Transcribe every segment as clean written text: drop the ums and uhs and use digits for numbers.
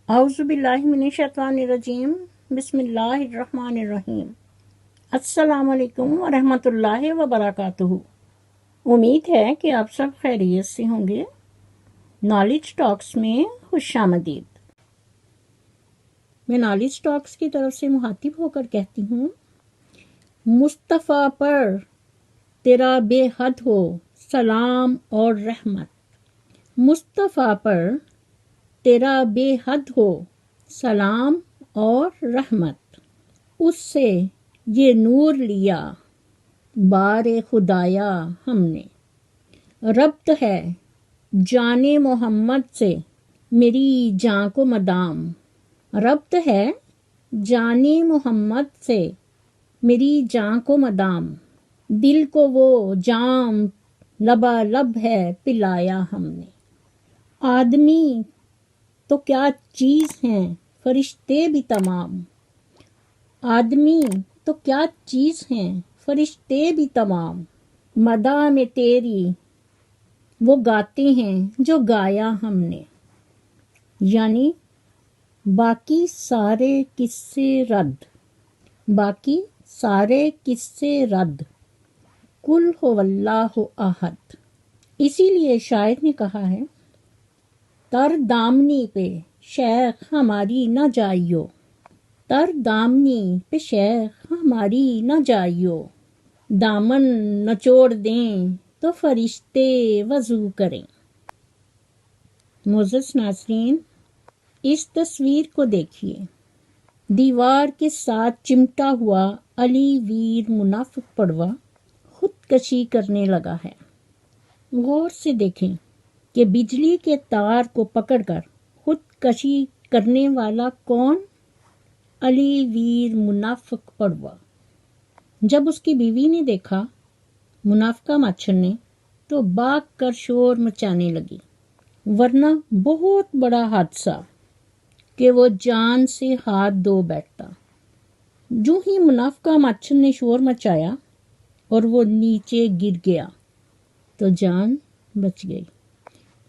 اعوذ باللہ من الشیطان الرجیم بسم اللہ الرحمن الرحیم السلام علیکم ورحمۃ اللہ وبرکاتہ۔ امید ہے کہ آپ سب خیریت سے ہوں گے۔ نالج ٹاکس میں خوش آمدید۔ میں نالج ٹاکس کی طرف سے مخاطب ہو کر کہتی ہوں، مصطفیٰ پر تیرا بے حد ہو سلام اور رحمت، مصطفیٰ پر تیرا بے حد ہو سلام اور رحمت، اس سے یہ نور لیا بار خدایا ہم نے، ربط ہے جان محمد سے میری جاں کو مدام، ربط ہے جان محمد سے میری جاں کو مدام، دل کو وہ جام لبالب ہے پلایا ہم نے، آدمی تو کیا چیز ہیں فرشتے بھی تمام، آدمی تو کیا چیز ہیں فرشتے بھی تمام، مداح میں تیری وہ گاتے ہیں جو گایا ہم نے، یعنی باقی سارے قصے رد، باقی سارے قصے رد، قل هو اللہ احد۔ اسی لیے شاعر نے کہا ہے، تر دامنی پہ شیخ ہماری نہ جائیو، تر دامنی پہ شیخ ہماری نہ جائیو، دامن نچوڑ دیں تو فرشتے وضو کریں۔ معزز ناظرین، اس تصویر کو دیکھیے، دیوار کے ساتھ چمٹا ہوا علی ویر منافق پڑوا خودکشی کرنے لگا ہے۔ غور سے دیکھیں کہ بجلی کے تار کو پکڑ کر خودکشی کرنے والا کون؟ علی ویر منافق پڑوا۔ جب اس کی بیوی نے دیکھا منافقہ مچھر نے تو بھاگ کر شور مچانے لگی، ورنہ بہت بڑا حادثہ کہ وہ جان سے ہاتھ دھو بیٹھتا۔ جو ہی منافقہ مچھر نے شور مچایا اور وہ نیچے گر گیا تو جان بچ گئی،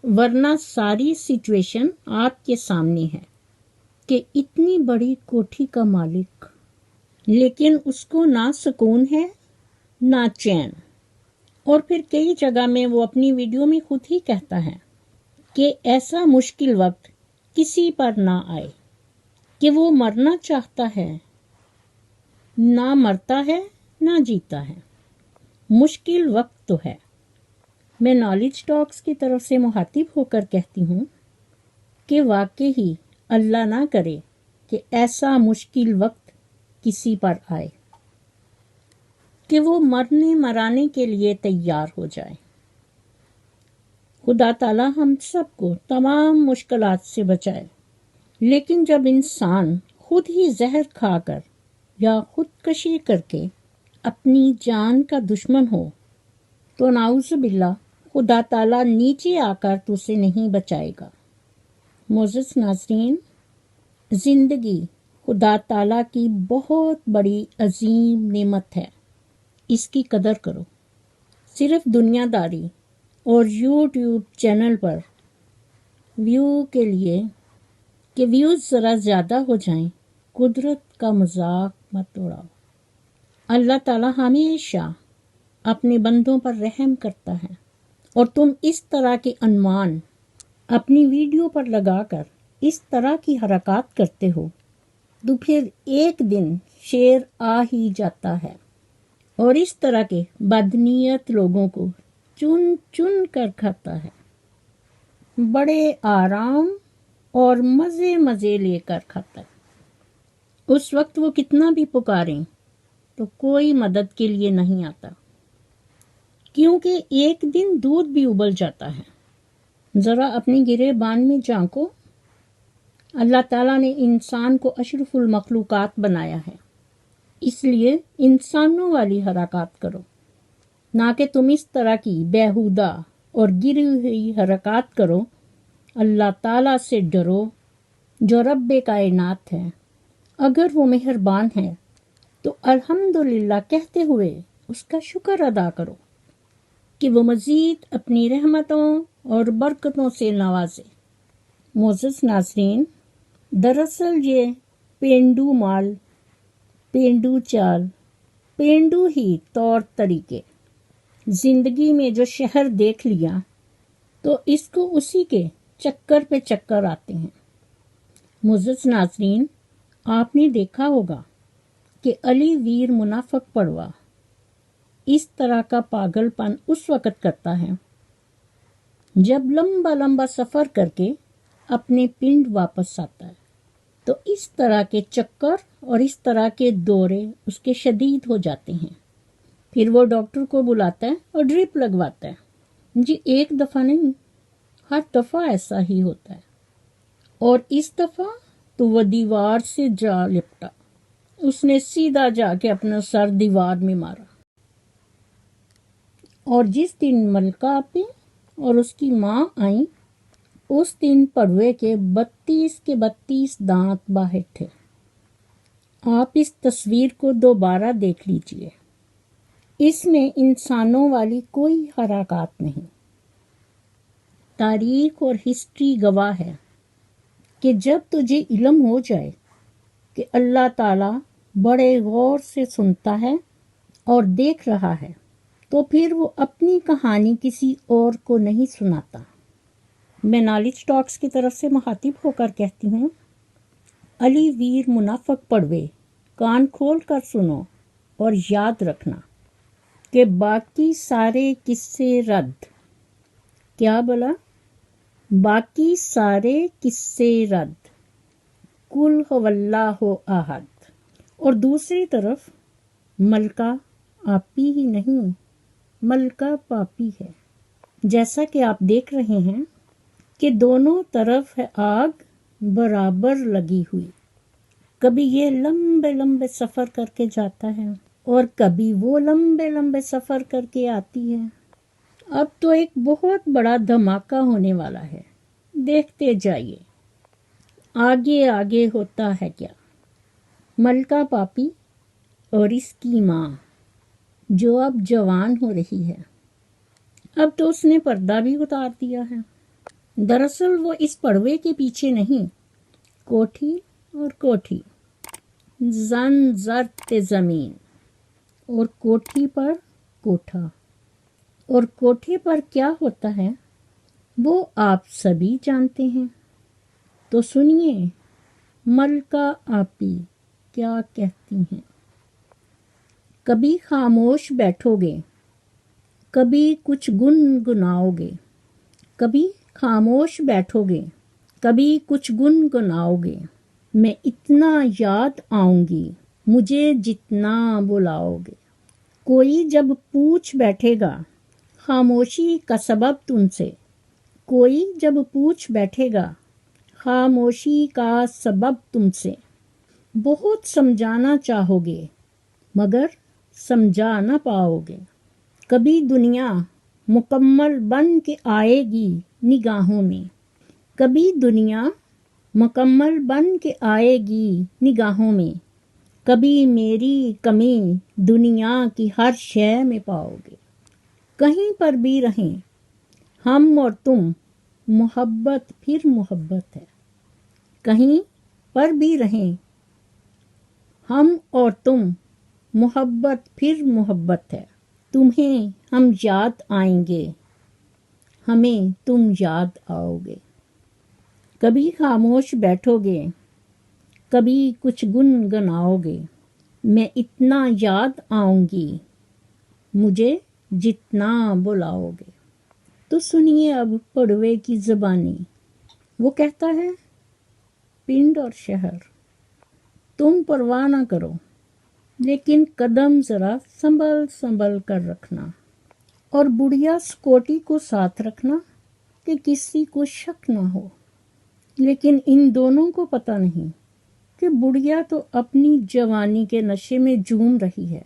ورنہ ساری سچویشن آپ کے سامنے ہے کہ اتنی بڑی کوٹھی کا مالک، لیکن اس کو نہ سکون ہے نہ چین۔ اور پھر کئی جگہ میں وہ اپنی ویڈیو میں خود ہی کہتا ہے کہ ایسا مشکل وقت کسی پر نہ آئے کہ وہ مرنا چاہتا ہے، نہ مرتا ہے نہ جیتا ہے، مشکل وقت تو ہے۔ میں نالج ٹاکس کی طرف سے مخاطب ہو کر کہتی ہوں کہ واقعی اللہ نہ کرے کہ ایسا مشکل وقت کسی پر آئے کہ وہ مرنے مرانے کے لیے تیار ہو جائے۔ خدا تعالی ہم سب کو تمام مشکلات سے بچائے، لیکن جب انسان خود ہی زہر کھا کر یا خودکشی کر کے اپنی جان کا دشمن ہو تو نعوذ باللہ خدا تعالی نیچے آ کر تو اسے نہیں بچائے گا۔ معزز ناظرین، زندگی خدا تعالی کی بہت بڑی عظیم نعمت ہے، اس کی قدر کرو۔ صرف دنیا داری اور یوٹیوب چینل پر ویو کے لیے کہ ویوز ذرا زیادہ ہو جائیں، قدرت کا مذاق مت اڑاؤ۔ اللہ تعالی ہمیشہ اپنے بندوں پر رحم کرتا ہے، اور تم اس طرح کے عنوان اپنی ویڈیو پر لگا کر اس طرح کی حرکات کرتے ہو تو پھر ایک دن شیر آ ہی جاتا ہے اور اس طرح کے بدنیت لوگوں کو چن چن کر کھاتا ہے، بڑے آرام اور مزے مزے لے کر کھاتا ہے۔ اس وقت وہ کتنا بھی پکاریں تو کوئی مدد کے لیے نہیں آتا، کیونکہ ایک دن دودھ بھی ابل جاتا ہے۔ ذرا اپنی گریبان میں جھانکو، اللہ تعالیٰ نے انسان کو اشرف المخلوقات بنایا ہے، اس لیے انسانوں والی حرکات کرو، نہ کہ تم اس طرح کی بیہودہ اور گری ہوئی حرکات کرو۔ اللہ تعالیٰ سے ڈرو جو رب کائنات ہے، اگر وہ مہربان ہے تو الحمدللہ کہتے ہوئے اس کا شکر ادا کرو کہ وہ مزید اپنی رحمتوں اور برکتوں سے نوازے۔ معزز ناظرین، دراصل یہ پینڈو مال، پینڈو چال، پینڈو ہی طور طریقے زندگی میں جو شہر دیکھ لیا تو اس کو اسی کے چکر پہ چکر آتے ہیں۔ معزز ناظرین، آپ نے دیکھا ہوگا کہ علی ویر منافق پڑوا اس طرح کا پاگل پن اس وقت کرتا ہے جب لمبا لمبا سفر کر کے اپنے پنڈ واپس آتا ہے، تو اس طرح کے چکر اور اس طرح کے دورے اس کے شدید ہو جاتے ہیں۔ پھر وہ ڈاکٹر کو بلاتا ہے اور ڈرپ لگواتا ہے۔ جی ایک دفعہ نہیں، ہر دفعہ ایسا ہی ہوتا ہے۔ اور اس دفعہ تو وہ دیوار سے جا لپٹا، اس نے سیدھا جا کے اپنا سر دیوار میں مارا۔ اور جس دن ملکہ آپی اور اس کی ماں آئیں، اس دن پڑوے کے 32 دانت باہر تھے۔ آپ اس تصویر کو دوبارہ دیکھ لیجئے، اس میں انسانوں والی کوئی حرکات نہیں۔ تاریخ اور ہسٹری گواہ ہے کہ جب تجھے علم ہو جائے کہ اللہ تعالیٰ بڑے غور سے سنتا ہے اور دیکھ رہا ہے، تو پھر وہ اپنی کہانی کسی اور کو نہیں سناتا۔ میں نالج ٹاکس کی طرف سے مخاطب ہو کر کہتی ہوں، علی ویر منافق پڑوے، کان کھول کر سنو اور یاد رکھنا کہ باقی سارے قصے رد۔ کیا بولا؟ باقی سارے قصے رد، کل هو اللہ احد۔ اور دوسری طرف ملکہ آپی ہی نہیں، ملکہ پاپی ہے۔ جیسا کہ آپ دیکھ رہے ہیں کہ دونوں طرف ہے آگ برابر لگی ہوئی۔ کبھی یہ لمبے لمبے سفر کر کے جاتا ہے اور کبھی وہ لمبے لمبے سفر کر کے آتی ہے۔ اب تو ایک بہت بڑا دھماکہ ہونے والا ہے، دیکھتے جائیے آگے آگے ہوتا ہے کیا۔ ملکہ پاپی اور اس کی ماں جو اب جوان ہو رہی ہے، اب تو اس نے پردہ بھی اتار دیا ہے۔ دراصل وہ اس پڑوے کے پیچھے نہیں، کوٹھی اور کوٹھی، زن زرت زمین، اور کوٹھی پر کوٹھا، اور کوٹھے پر کیا ہوتا ہے وہ آپ سبھی جانتے ہیں۔ تو سنیے ملکہ آپی کیا کہتی ہیں۔ کبھی خاموش بیٹھو گے، کبھی کچھ گنگناؤ گے، کبھی خاموش بیٹھو گے، کبھی کچھ گنگناؤ گے، میں اتنا یاد آؤں گی مجھے جتنا بلاؤ گے۔ کوئی جب پوچھ بیٹھے گا خاموشی کا سبب تم سے، کوئی جب پوچھ بیٹھے گا خاموشی کا سبب تم سے، بہت سمجھانا چاہو گے مگر سمجھا نہ پاؤ گے۔ کبھی دنیا مکمل بن کے آئے گی نگاہوں میں، کبھی دنیا مکمل بن کے آئے گی نگاہوں میں، کبھی میری کمی دنیا کی ہر شے میں پاؤ گے۔ کہیں پر بھی رہیں ہم اور تم، محبت پھر محبت ہے۔ کہیں پر بھی رہیں ہم اور تم، محبت پھر محبت ہے۔ تمہیں ہم یاد آئیں گے، ہمیں تم یاد آؤ گے۔ کبھی خاموش بیٹھو گے، کبھی کچھ گنگناؤ گے، میں اتنا یاد آؤں گی مجھے جتنا بلاؤ گے۔ تو سنیے اب پڑوے کی زبانی۔ وہ کہتا ہے، پنڈ اور شہر تم پرواہ نہ کرو، لیکن قدم ذرا سنبھل سنبھل کر رکھنا، اور بڑھیا سکوٹی کو ساتھ رکھنا کہ کسی کو شک نہ ہو۔ لیکن ان دونوں کو پتہ نہیں کہ بڑھیا تو اپنی جوانی کے نشے میں جھوم رہی ہے۔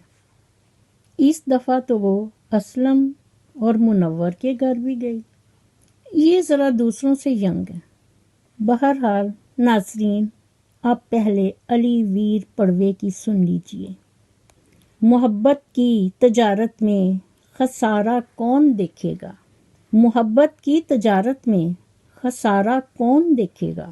اس دفعہ تو وہ اسلم اور منور کے گھر بھی گئی، یہ ذرا دوسروں سے ینگ ہے۔ بہرحال ناظرین، آپ پہلے علی ویر پڑوے کی سن لیجئے۔ محبت کی تجارت میں خسارہ کون دیکھے گا؟ محبت کی تجارت میں خسارہ کون دیکھے گا؟